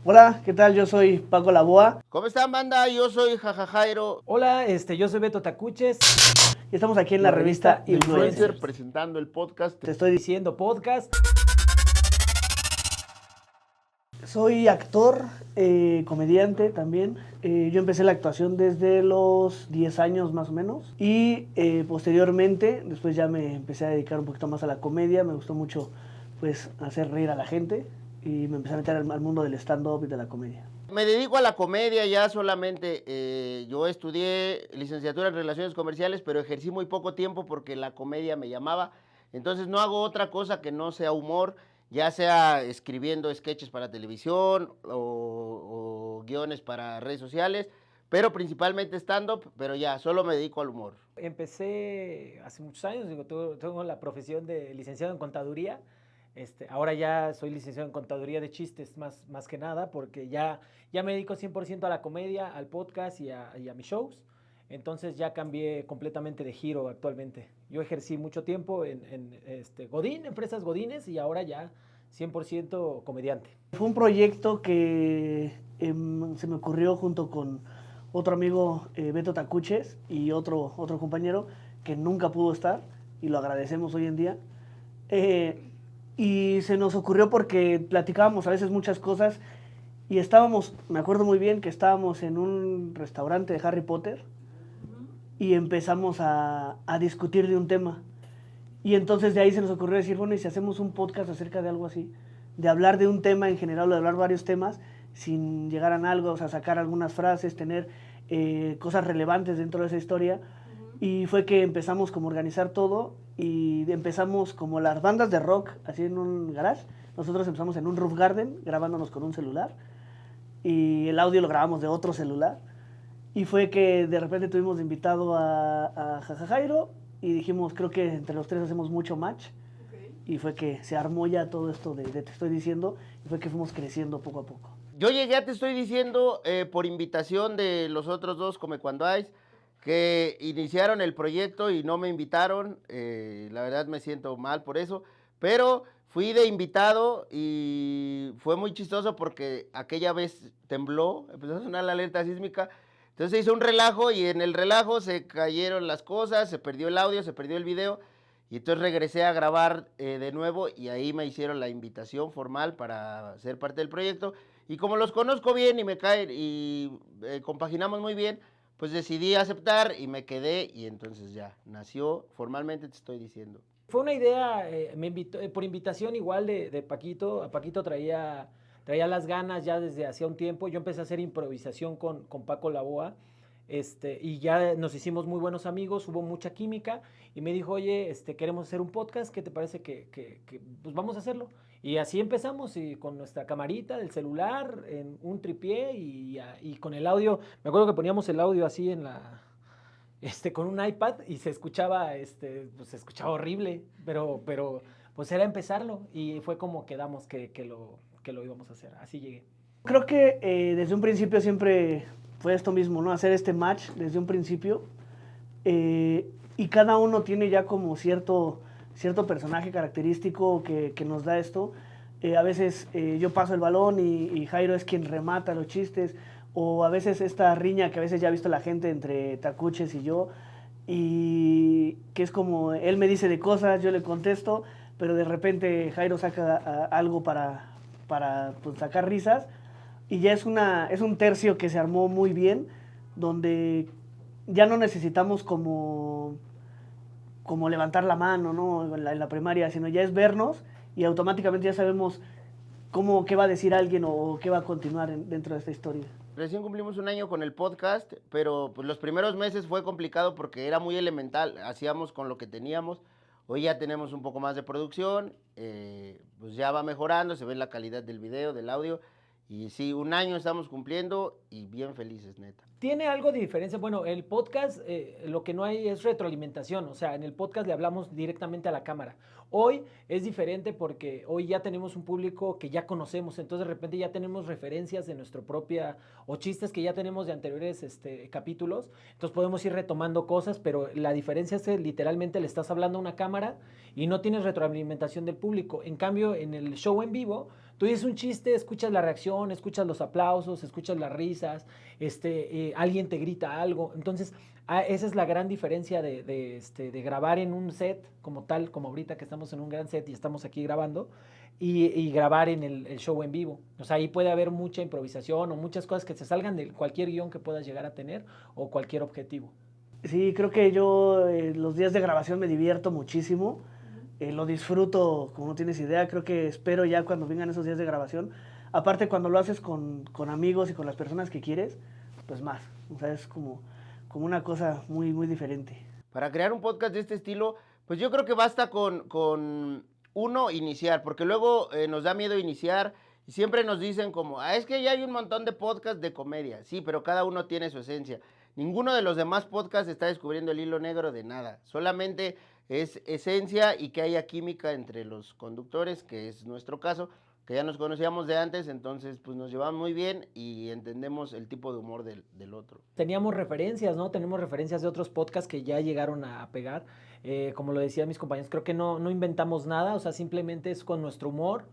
Hola, ¿qué tal? Yo soy Paco Laboa ¿Cómo están, banda? Yo soy Jajajairo, Hola, yo soy Beto Tacuches, y estamos aquí en la revista The Influencer. presentando el podcast. Te estoy diciendo podcast. Soy actor, comediante también. Yo empecé la actuación desde los 10 años más o menos y posteriormente, después ya me empecé a dedicar un poquito más a la comedia. Me gustó mucho pues hacer reír a la gente y me empecé a meter al mundo del stand-up y de la comedia. Me dedico a la comedia ya solamente. Yo estudié licenciatura en Relaciones Comerciales, pero ejercí muy poco tiempo porque la comedia me llamaba. Entonces no hago otra cosa que no sea humor, ya sea escribiendo sketches para televisión o guiones para redes sociales, pero principalmente stand-up, pero ya, solo me dedico al humor. Empecé hace muchos años, tengo la profesión de licenciado en contaduría. Ahora ya soy licenciado en contaduría de chistes más que nada, porque ya me dedico 100% a la comedia, al podcast y a mis shows. Entonces ya cambié completamente de giro actualmente. Yo ejercí mucho tiempo en Godín, empresas Godines, y ahora ya 100% comediante. Fue un proyecto que se me ocurrió junto con otro amigo, Beto Tacuches, y otro compañero que nunca pudo estar, y lo agradecemos hoy en día. Y se nos ocurrió porque platicábamos a veces muchas cosas y estábamos, me acuerdo muy bien que estábamos en un restaurante de Harry Potter y empezamos a discutir de un tema. Y entonces de ahí se nos ocurrió decir, bueno, ¿y si hacemos un podcast acerca de algo así? De hablar de un tema en general, o de hablar varios temas, sin llegar a algo, o sea, sacar algunas frases, tener cosas relevantes dentro de esa historia. Y fue que empezamos como a organizar todo y empezamos como las bandas de rock, así en un garage. Nosotros empezamos en un roof garden, grabándonos con un celular. Y el audio lo grabamos de otro celular. Y fue que de repente tuvimos de invitado a Jajajairo y dijimos, creo que entre los tres hacemos mucho match. Okay. Y fue que se armó ya todo esto de Te Estoy Diciendo y fue que fuimos creciendo poco a poco. Yo llegué a Te Estoy Diciendo por invitación de los otros dos Come Cuando Hay, que iniciaron el proyecto y no me invitaron. La verdad me siento mal por eso, pero fui de invitado y fue muy chistoso porque aquella vez tembló, empezó a sonar la alerta sísmica, entonces se hizo un relajo y en el relajo se cayeron las cosas, se perdió el audio, se perdió el video, y entonces regresé a grabar de nuevo y ahí me hicieron la invitación formal para ser parte del proyecto. Y como los conozco bien y me caen y compaginamos muy bien, pues decidí aceptar y me quedé y entonces ya nació formalmente Te Estoy Diciendo. Fue una idea, me invitó, por invitación igual de Paquito. A Paquito traía las ganas ya desde hacía un tiempo. Yo empecé a hacer improvisación con Paco Laboa. Y ya nos hicimos muy buenos amigos, hubo mucha química y me dijo, oye, queremos hacer un podcast, ¿qué te parece que pues vamos a hacerlo? Y así empezamos y con nuestra camarita del celular, en un tripié y con el audio. Me acuerdo que poníamos el audio así con un iPad y se escuchaba, pues se escuchaba horrible, pero pues era empezarlo y fue como quedamos que lo íbamos a hacer. Así llegué. Creo que desde un principio siempre fue esto mismo, ¿no? Hacer este match desde un principio. Y cada uno tiene ya como cierto personaje característico que nos da esto. A veces yo paso el balón y Jairo es quien remata los chistes, o a veces esta riña que a veces ya ha visto la gente entre Tacuches y yo, y que es como él me dice de cosas, yo le contesto, pero de repente Jairo saca algo para pues, sacar risas, y ya es un tercio que se armó muy bien, donde ya no necesitamos como levantar la mano, ¿no? En la primaria, sino ya es vernos y automáticamente ya sabemos qué va a decir alguien o qué va a continuar dentro de esta historia. Recién cumplimos un año con el podcast, pero pues los primeros meses fue complicado porque era muy elemental, hacíamos con lo que teníamos. Hoy ya tenemos un poco más de producción, pues ya va mejorando, se ve la calidad del video, del audio. Y sí, un año estamos cumpliendo y bien felices, neta. Tiene algo de diferencia. Bueno, el podcast, lo que no hay es retroalimentación. O sea, en el podcast le hablamos directamente a la cámara. Hoy es diferente porque hoy ya tenemos un público que ya conocemos. Entonces, de repente ya tenemos referencias de nuestra propia, o chistes que ya tenemos de anteriores capítulos. Entonces, podemos ir retomando cosas, pero la diferencia es que literalmente le estás hablando a una cámara y no tienes retroalimentación del público. En cambio, en el show en vivo, Tú dices un chiste, escuchas la reacción, escuchas los aplausos, escuchas las risas, alguien te grita algo. Entonces, esa es la gran diferencia de grabar en un set como tal, como ahorita que estamos en un gran set y estamos aquí grabando, y grabar en el show en vivo. O sea, ahí puede haber mucha improvisación o muchas cosas que se salgan de cualquier guión que puedas llegar a tener o cualquier objetivo. Sí, creo que yo los días de grabación me divierto muchísimo, lo disfruto como no tienes idea, creo que espero ya cuando vengan esos días de grabación. Aparte cuando lo haces con amigos y con las personas que quieres, pues más, o sea, es como una cosa muy, muy diferente. Para crear un podcast de este estilo, pues yo creo que basta con uno iniciar, porque luego nos da miedo iniciar y siempre nos dicen como, es que ya hay un montón de podcasts de comedia. Sí, pero cada uno tiene su esencia. Ninguno de los demás podcasts está descubriendo el hilo negro de nada. Solamente es esencia y que haya química entre los conductores, que es nuestro caso, que ya nos conocíamos de antes, entonces pues nos llevamos muy bien y entendemos el tipo de humor del otro. Teníamos referencias, ¿no? Tenemos referencias de otros podcasts que ya llegaron a pegar. Como lo decían mis compañeros, creo que no inventamos nada, o sea, simplemente es con nuestro humor,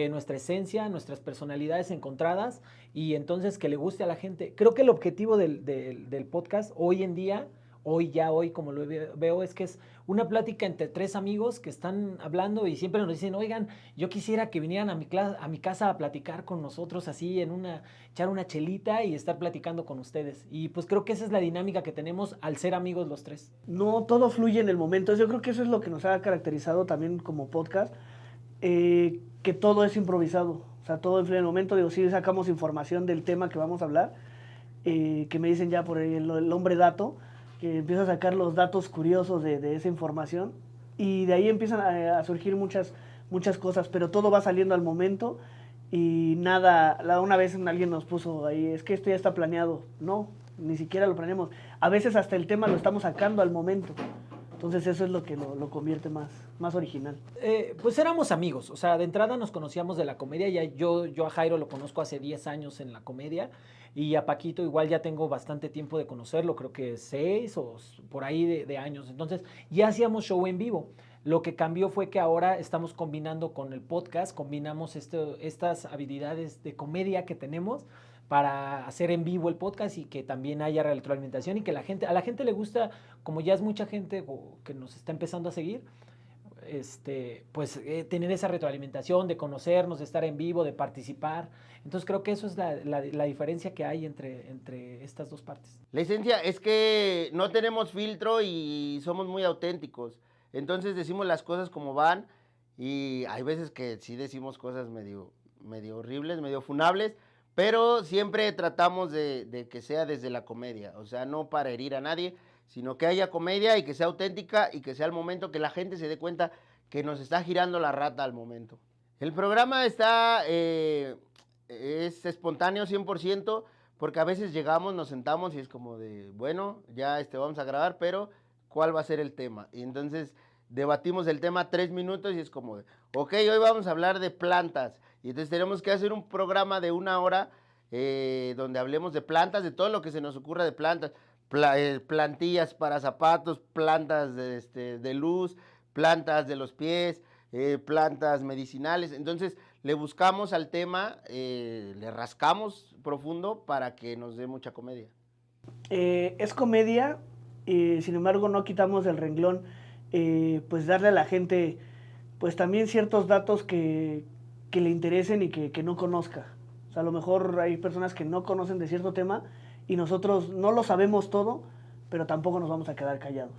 nuestra esencia, nuestras personalidades encontradas y entonces que le guste a la gente. Creo que el objetivo del podcast hoy en día, hoy como lo veo, es que es una plática entre tres amigos que están hablando y siempre nos dicen, oigan, yo quisiera que vinieran a mi casa a platicar con nosotros así, echar una chelita y estar platicando con ustedes. Y pues creo que esa es la dinámica que tenemos al ser amigos los tres. No, todo fluye en el momento, yo creo que eso es lo que nos ha caracterizado también como podcast, que todo es improvisado, o sea, todo fluye en el momento, digo, sí sacamos información del tema que vamos a hablar, que me dicen ya por ahí el hombre dato, que empiezo a sacar los datos curiosos de esa información y de ahí empiezan a surgir muchas cosas, pero todo va saliendo al momento y nada, una vez alguien nos puso ahí, es que esto ya está planeado, no, ni siquiera lo planeamos, a veces hasta el tema lo estamos sacando al momento. Entonces eso es lo que lo convierte más original. Pues éramos amigos, o sea, de entrada nos conocíamos de la comedia, yo a Jairo lo conozco hace 10 años en la comedia y a Paquito igual ya tengo bastante tiempo de conocerlo, creo que 6 o por ahí de años, entonces ya hacíamos show en vivo. Lo que cambió fue que ahora estamos combinando con el podcast, combinamos estas habilidades de comedia que tenemos para hacer en vivo el podcast y que también haya retroalimentación y que a la gente le gusta, como ya es mucha gente que nos está empezando a seguir, tener esa retroalimentación de conocernos, de estar en vivo, de participar. Entonces creo que eso es la diferencia que hay entre estas dos partes. La esencia es que no tenemos filtro y somos muy auténticos. Entonces decimos las cosas como van y hay veces que sí decimos cosas medio horribles, medio funables, pero siempre tratamos de que sea desde la comedia, o sea, no para herir a nadie, sino que haya comedia y que sea auténtica y que sea el momento que la gente se dé cuenta que nos está girando la rata al momento. El programa es espontáneo 100%, porque a veces llegamos, nos sentamos y es como de, bueno, ya vamos a grabar, pero ¿cuál va a ser el tema? Y entonces debatimos el tema 3 minutos y es como de, ok, hoy vamos a hablar de plantas. Y entonces tenemos que hacer un programa de 1 hora donde hablemos de plantas, de todo lo que se nos ocurra de plantas. Plantillas para zapatos, plantas de luz, plantas de los pies, plantas medicinales. Entonces le buscamos al tema, le rascamos profundo para que nos dé mucha comedia. Es comedia, sin embargo no quitamos del renglón, pues darle a la gente pues también ciertos datos que le interesen y que no conozca. O sea, a lo mejor hay personas que no conocen de cierto tema y nosotros no lo sabemos todo, pero tampoco nos vamos a quedar callados.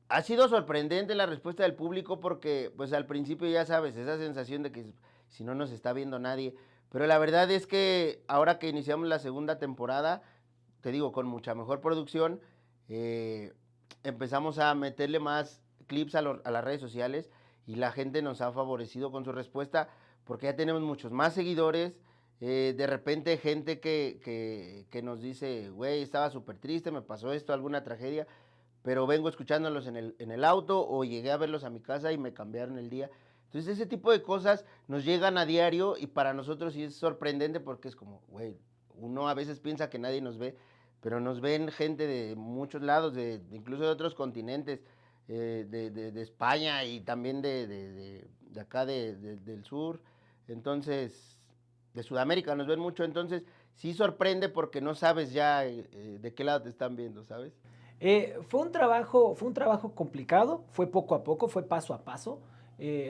Ha sido sorprendente la respuesta del público porque pues al principio ya sabes, esa sensación de que si no nos está viendo nadie, pero la verdad es que ahora que iniciamos la segunda temporada, te digo, con mucha mejor producción, empezamos a meterle más clips a las redes sociales y la gente nos ha favorecido con su respuesta porque ya tenemos muchos más seguidores. De repente gente que nos dice, güey, estaba súper triste, me pasó esto, alguna tragedia, pero vengo escuchándolos en el auto o llegué a verlos a mi casa y me cambiaron el día. Entonces ese tipo de cosas nos llegan a diario y para nosotros sí es sorprendente porque es como, güey, uno a veces piensa que nadie nos ve, pero nos ven gente de muchos lados, incluso de otros continentes, de España y también de acá del sur. entonces, de Sudamérica nos ven mucho, entonces sí sorprende porque no sabes ya de qué lado te están viendo, ¿sabes? Fue un trabajo complicado, fue poco a poco, fue paso a paso.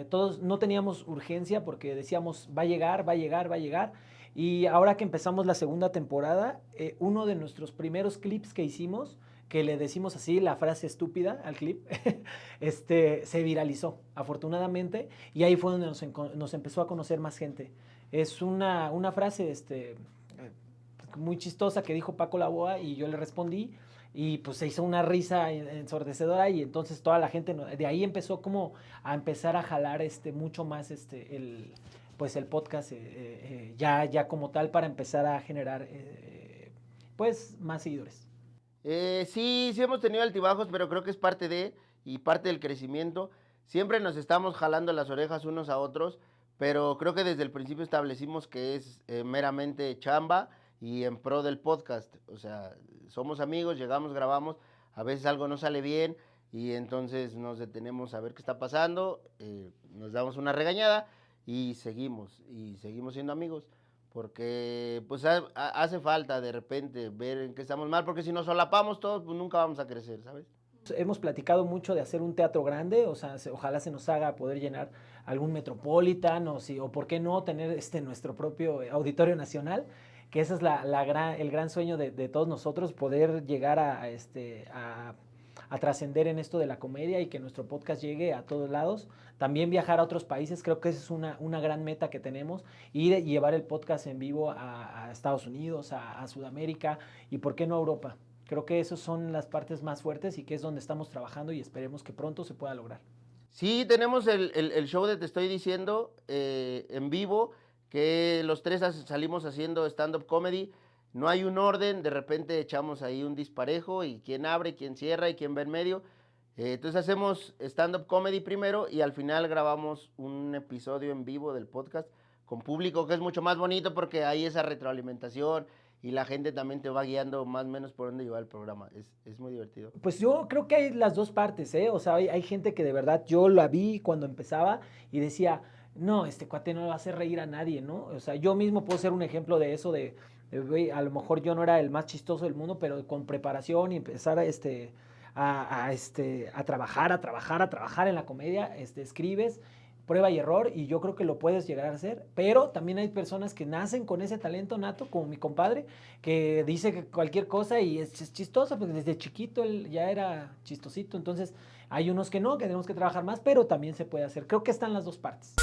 Todos no teníamos urgencia porque decíamos, va a llegar, va a llegar, va a llegar. Y ahora que empezamos la segunda temporada, uno de nuestros primeros clips que hicimos, que le decimos así la frase estúpida al clip, se viralizó, afortunadamente, y ahí fue donde nos empezó a conocer más gente. Es una frase muy chistosa que dijo Paco Laboa y yo le respondí. Y pues se hizo una risa ensordecedora y entonces toda la gente, de ahí empezó como a empezar a jalar mucho más pues el podcast ya como tal para empezar a generar pues más seguidores. Sí, sí hemos tenido altibajos, pero creo que es parte y parte del crecimiento. Siempre nos estamos jalando las orejas unos a otros, pero creo que desde el principio establecimos que es meramente chamba y en pro del podcast. O sea, somos amigos, llegamos, grabamos, a veces algo no sale bien y entonces nos detenemos a ver qué está pasando, nos damos una regañada y seguimos siendo amigos porque pues hace falta de repente ver en qué estamos mal, porque si nos solapamos todos, pues nunca vamos a crecer, ¿sabes? Hemos platicado mucho de hacer un teatro grande, o sea, ojalá se nos haga poder llenar algún Metropolitan o por qué no tener nuestro propio Auditorio Nacional, que ese es el gran sueño de todos nosotros, poder llegar a trascender en esto de la comedia y que nuestro podcast llegue a todos lados. También viajar a otros países, creo que esa es una gran meta que tenemos, ir y llevar el podcast en vivo a Estados Unidos, a Sudamérica y por qué no a Europa. Creo que esas son las partes más fuertes y que es donde estamos trabajando y esperemos que pronto se pueda lograr. Sí, tenemos el show de Te Estoy Diciendo en vivo, que los tres salimos haciendo stand-up comedy. No hay un orden, de repente echamos ahí un disparejo y quién abre, quién cierra y quién va en medio. Entonces hacemos stand-up comedy primero y al final grabamos un episodio en vivo del podcast con público, que es mucho más bonito porque hay esa retroalimentación y la gente también te va guiando más o menos por dónde llevar el programa. Es muy divertido. Pues yo creo que hay las dos partes, ¿eh? O sea, hay gente que de verdad yo la vi cuando empezaba y decía, no, este cuate no va a hacer reír a nadie, ¿no? O sea, yo mismo puedo ser un ejemplo de eso, güey, a lo mejor yo no era el más chistoso del mundo, pero con preparación y empezar a trabajar en la comedia, escribes, prueba y error, y yo creo que lo puedes llegar a hacer, pero también hay personas que nacen con ese talento nato, como mi compadre, que dice que cualquier cosa y es chistoso, porque desde chiquito él ya era chistosito, entonces hay unos que no, que tenemos que trabajar más, pero también se puede hacer. Creo que están las dos partes.